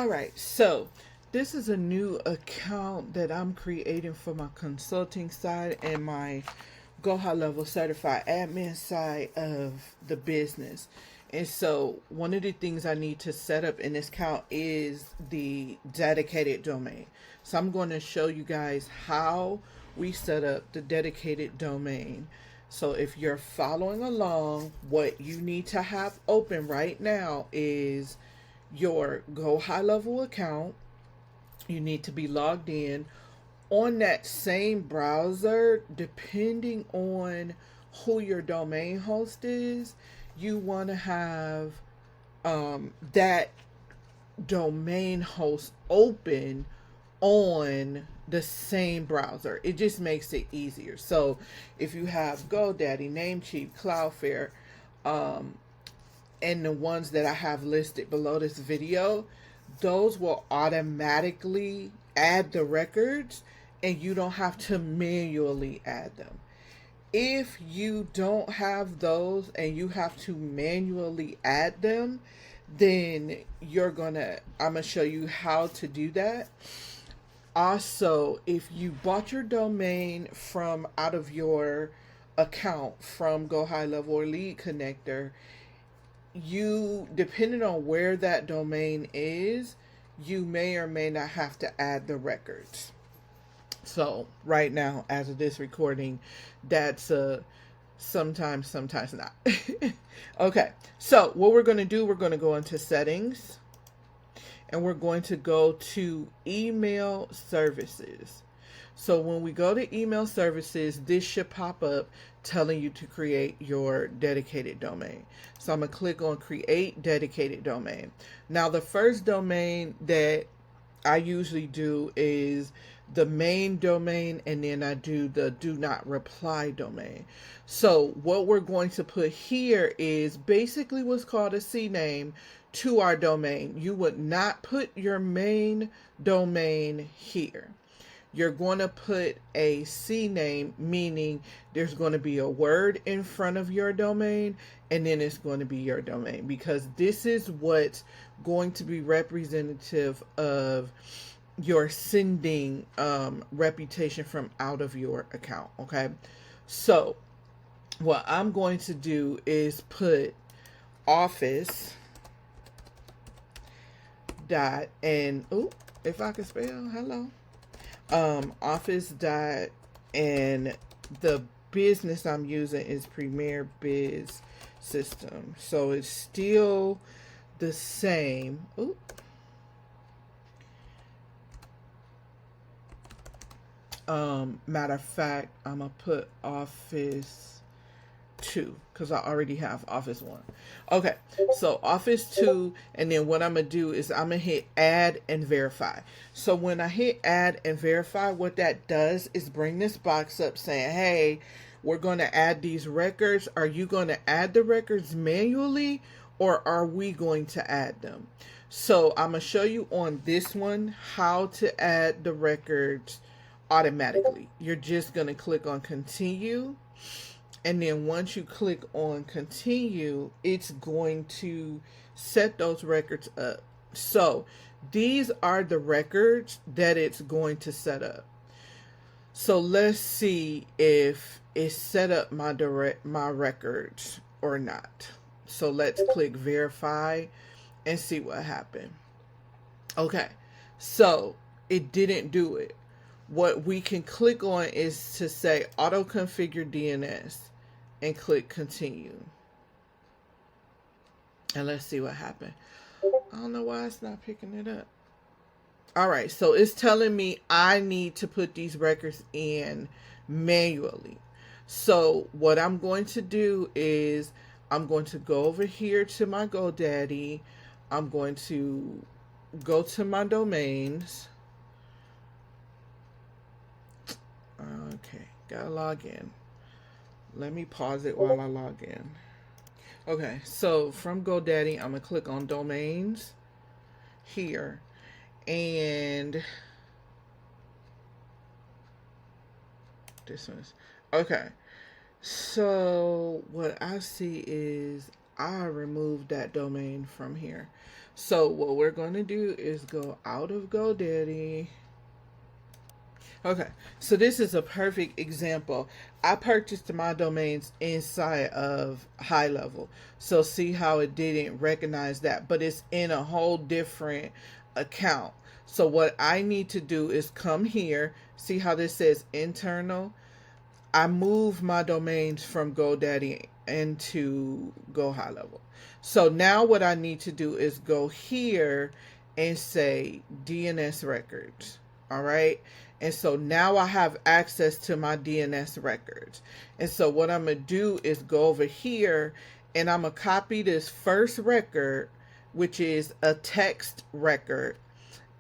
All right, so this is a new account that I'm creating for my consulting side and my Go High Level Certified Admin side of the business. And so, one of the things I need to set up in this account is the dedicated domain. So, I'm going to show you guys how we set up the dedicated domain. So, if you're following along, what you need to have open right now is your Go High Level account. You need to be logged in on that same browser. Depending on who your domain host is, you want to have that domain host open on the same browser. It just makes it easier. So if you have GoDaddy, Namecheap, Cloudflare, and the ones that I have listed below this video, those will automatically add the records and you don't have to manually add them. If you don't have those and you have to manually add them, then I'm gonna show you how to do that. Also, if you bought your domain from out of your account from Go High Level or Lead Connector, you, depending on where that domain is, you may or may not have to add the records. So right now, as of this recording, that's sometimes not. Okay, so what we're going to do, we're going to go into settings and we're going to go to email services. So when we go to email services, this should pop up telling you to create your dedicated domain. So I'm going to click on create dedicated domain. Now the first domain that I usually do is the main domain, and then I do the do not reply domain. So what we're going to put here is basically what's called a CNAME to our domain. You would not put your main domain here. You're going to put a CNAME, meaning there's going to be a word in front of your domain, and then it's going to be your domain, because this is what's going to be representative of your sending reputation from out of your account. Okay, so what I'm going to do is put office dot and if I can spell hello, office dot, and the business I'm using is Premier Biz System, so it's still the same. Matter of fact, I'm gonna put Office 2 because I already have Office 1. Okay, so Office 2, and then what I'm gonna do is I'm gonna hit add and verify. So when I hit add and verify, what that does is bring this box up saying, hey, we're gonna add these records. Are you gonna add the records manually, or are we going to add them? So I'm gonna show you on this one how to add the records automatically. You're just going to click on continue, and then once you click on continue, it's going to set those records up. So these are the records that it's going to set up. So let's see if it set up my records or not. So let's click verify and see what happened. Okay, so it didn't do it. What we can click on is to say auto configure DNS and click continue. And let's see what happened. I don't know why it's not picking it up. All right, so it's telling me I need to put these records in manually. So what I'm going to do is I'm going to go over here to my GoDaddy. I'm going to go to my domains. Okay, gotta log in. Let me pause it while I log in. Okay, so from GoDaddy, I'm gonna click on domains here, and this one's okay. So what I see is I removed that domain from here. So what we're going to do is go out of GoDaddy. Okay, so this is a perfect example. I purchased my domains inside of High Level. So see how it didn't recognize that, but it's in a whole different account. So what I need to do is come here, see how this says internal. I move my domains from GoDaddy into Go High Level. So now what I need to do is go here and say DNS records. All right. And so now I have access to my DNS records. And so what I'm going to do is go over here and I'm going to copy this first record, which is a text record.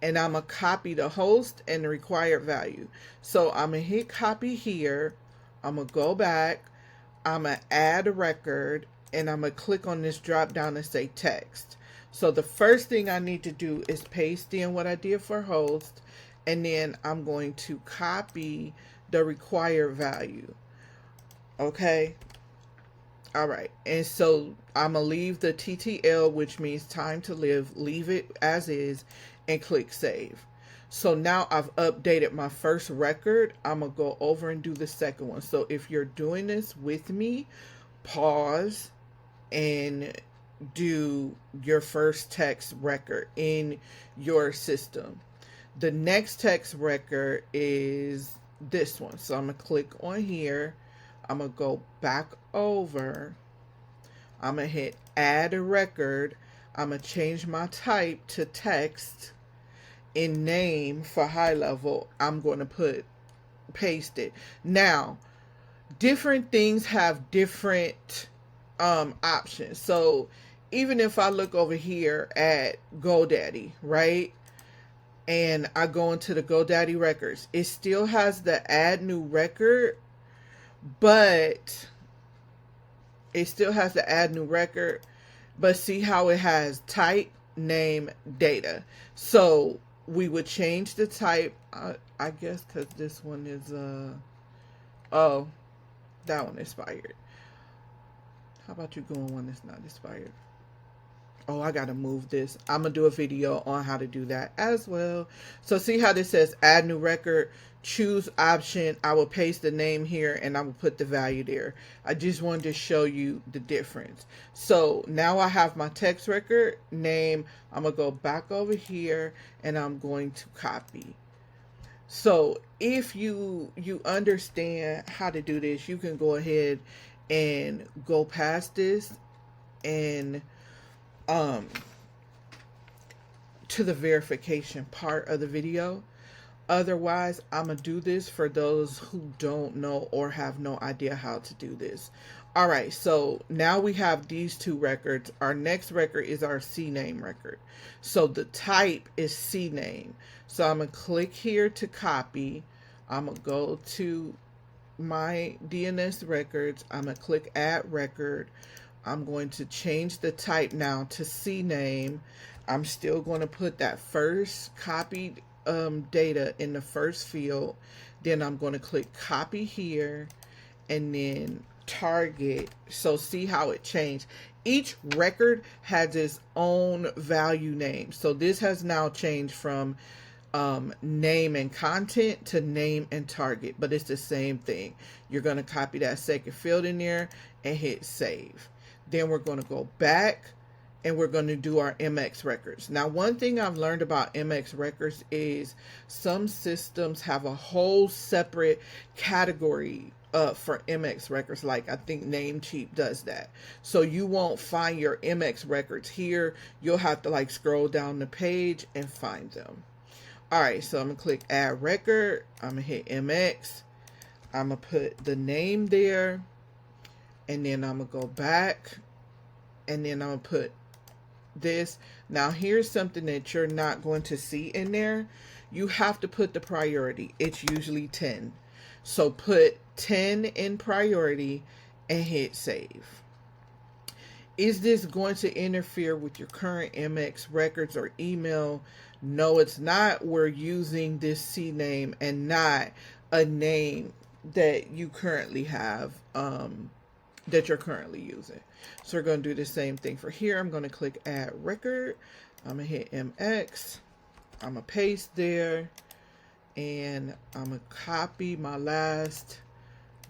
And I'm going to copy the host and the required value. So I'm going to hit copy here. I'm going to go back. I'm going to add a record. And I'm going to click on this drop down and say text. So the first thing I need to do is paste in what I did for host. And then I'm going to copy the required value. Okay. All right. And so I'm going to leave the TTL, which means time to live, leave it as is, and click save. So now I've updated my first record. I'm going to go over and do the second one. So if you're doing this with me, pause and do your first text record in your system. The next text record is this one. So I'm going to click on here. I'm going to go back over. I'm going to hit add a record. I'm going to change my type to text. In name for High Level, I'm going to paste it. Now, different things have different options. So even if I look over here at GoDaddy, right? And I go into the GoDaddy records, it still has the add new record, but see how it has type, name, data. So we would change the type, I guess, because this one is, oh, that one expired. How about you going one that's not expired? Oh, I got to move this. I'm going to do a video on how to do that as well. So see how this says add new record, choose option. I will paste the name here and I will put the value there. I just wanted to show you the difference. So now I have my text record name. I'm going to go back over here and I'm going to copy. So if you understand how to do this, you can go ahead and go past this and to the verification part of the video. Otherwise, I'm going to do this for those who don't know or have no idea how to do this. All right, so now we have these two records. Our next record is our CNAME record. So the type is CNAME. So I'm going to click here to copy. I'm going to go to my DNS records. I'm going to click add record. I'm going to change the type now to CNAME. I'm still going to put that first copied data in the first field. Then I'm going to click copy here and then target. So see how it changed. Each record has its own value name. So this has now changed from name and content to name and target, but it's the same thing. You're going to copy that second field in there and hit save. Then we're going to go back and we're going to do our MX records. Now, one thing I've learned about MX records is some systems have a whole separate category for MX records. Like I think Namecheap does that. So you won't find your MX records here. You'll have to like scroll down the page and find them. All right, so I'm going to click add record. I'm going to hit MX. I'm going to put the name there. And then I'm going to go back. And then I'm going to put this. Now, here's something that you're not going to see in there. You have to put the priority. It's usually 10. So put 10 in priority and hit save. Is this going to interfere with your current MX records or email? No, it's not. We're using this CNAME and not a name that you currently have, that you're currently using. So we're going to do the same thing for here. I'm going to click add record. I'm going to hit MX. I'm going to paste there. And I'm going to copy my last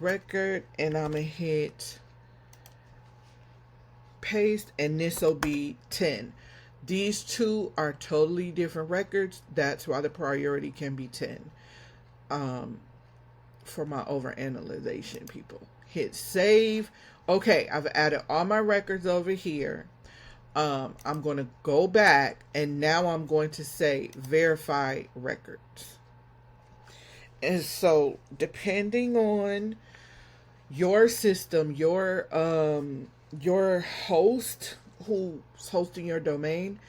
record. And I'm going to hit paste. And this will be 10. These two are totally different records. That's why the priority can be 10. For my overanalyzation people. Hit save. Okay, I've added all my records over here. I'm going to go back and now I'm going to say verify records. And so depending on your system, your host who's hosting your domain,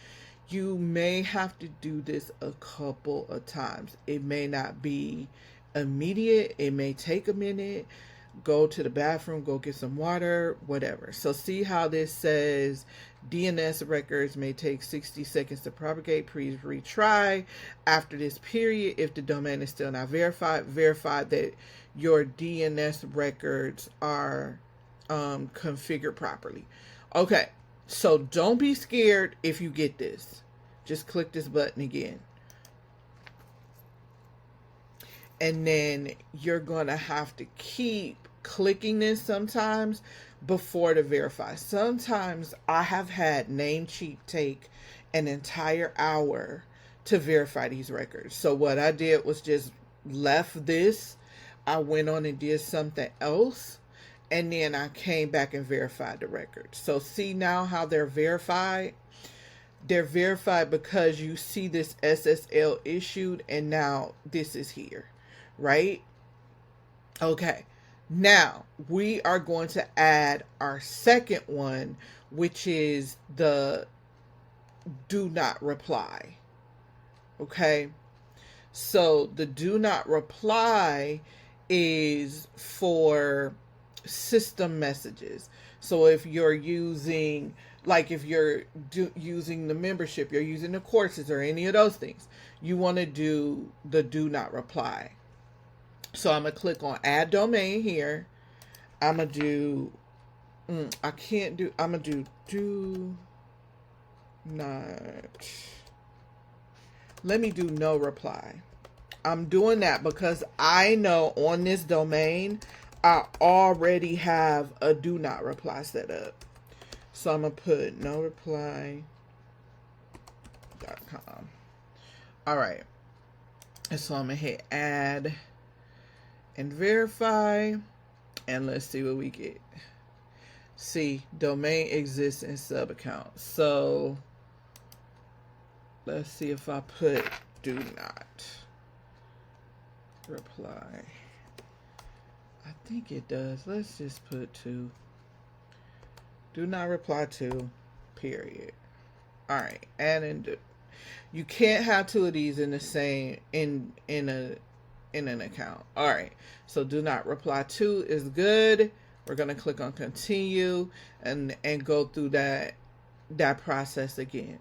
you may have to do this a couple of times. It may not be immediate. It may take a minute. Go to the bathroom, go get some water, whatever. So see how this says DNS records may take 60 seconds to propagate. Please retry after this period. If the domain is still not verified, verify that your DNS records are configured properly. Okay, so don't be scared if you get this. Just click this button again. And then you're going to have to keep clicking this sometimes before to verify. Sometimes I have had Namecheap take an entire hour to verify these records. So what I did was just left this. I went on and did something else. And then I came back and verified the records. So see now how they're verified? They're verified because you see this SSL issued and now this is here. Right? Okay. Now we are going to add our second one, which is the do not reply. Okay. So the do not reply is for system messages. So if you're using, like if you're using the membership, you're using the courses or any of those things, you want to do the do not reply. So I'm going to click on add domain here. I'm going to do, I'm going to do not, let me do no reply. I'm doing that because I know on this domain, I already have a do not reply set up. So I'm going to put no reply.com. All right. And so I'm going to hit add and verify, and let's see what we get. See, domain exists in sub account. So let's see if I put do not reply. I think it does. Let's just put to do not reply to period. All right, and you can't have two of these in the same in an account. All right, so do not reply to is good. We're gonna click on continue and go through that process again.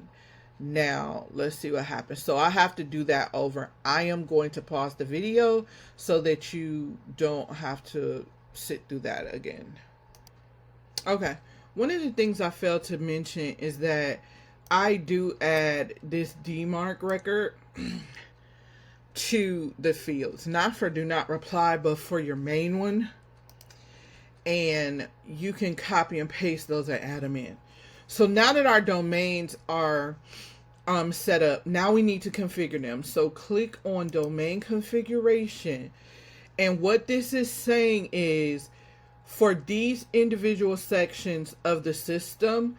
Now let's see what happens. So I have to do that over. I am going to pause the video so that you don't have to sit through that again. Okay, one of the things I failed to mention is that I do add this DMARC record to the fields, not for do not reply, but for your main one. And you can copy and paste those and add them in. So now that our domains are set up, now we need to configure them. So click on domain configuration. And what this is saying is for these individual sections of the system,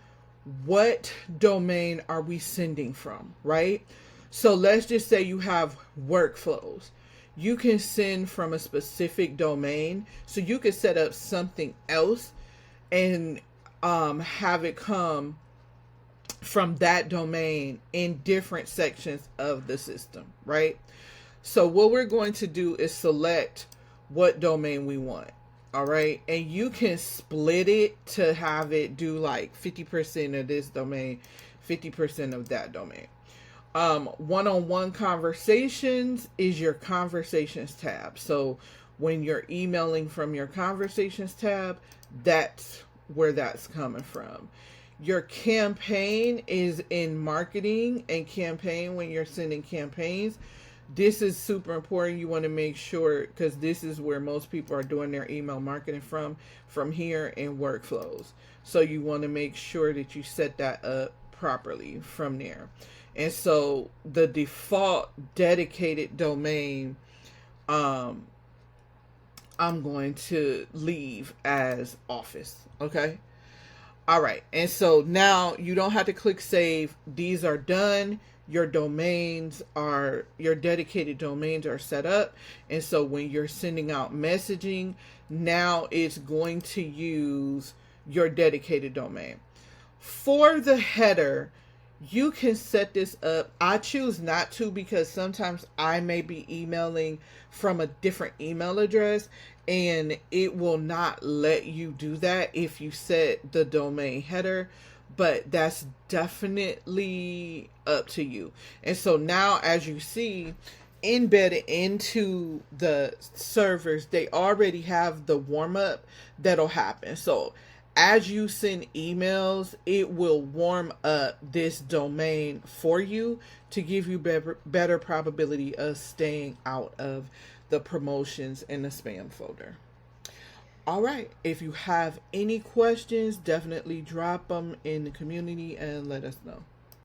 what domain are we sending from, right? So let's just say you have workflows. You can send from a specific domain. So you could set up something else and have it come from that domain in different sections of the system, right? So what we're going to do is select what domain we want. All right. And you can split it to have it do like 50% of this domain, 50% of that domain. One-on-one conversations is your conversations tab. So when you're emailing from your conversations tab, that's where that's coming from. Your campaign is in marketing and campaign when you're sending campaigns. This is super important. You want to make sure, because this is where most people are doing their email marketing from here in workflows. So you want to make sure that you set that up properly from there. And so the default dedicated domain, I'm going to leave as office. Okay. All right. And so now you don't have to click save. These are done. Your dedicated domains are set up. And so when you're sending out messaging, now it's going to use your dedicated domain. For the header, you can set this up. I choose not to because sometimes I may be emailing from a different email address and it will not let you do that if you set the domain header, but that's definitely up to you. And so now, as you see, embedded into the servers, they already have the warm up that'll happen. So as you send emails, it will warm up this domain for you to give you better probability of staying out of the promotions in the spam folder. All right. If you have any questions, definitely drop them in the community and let us know.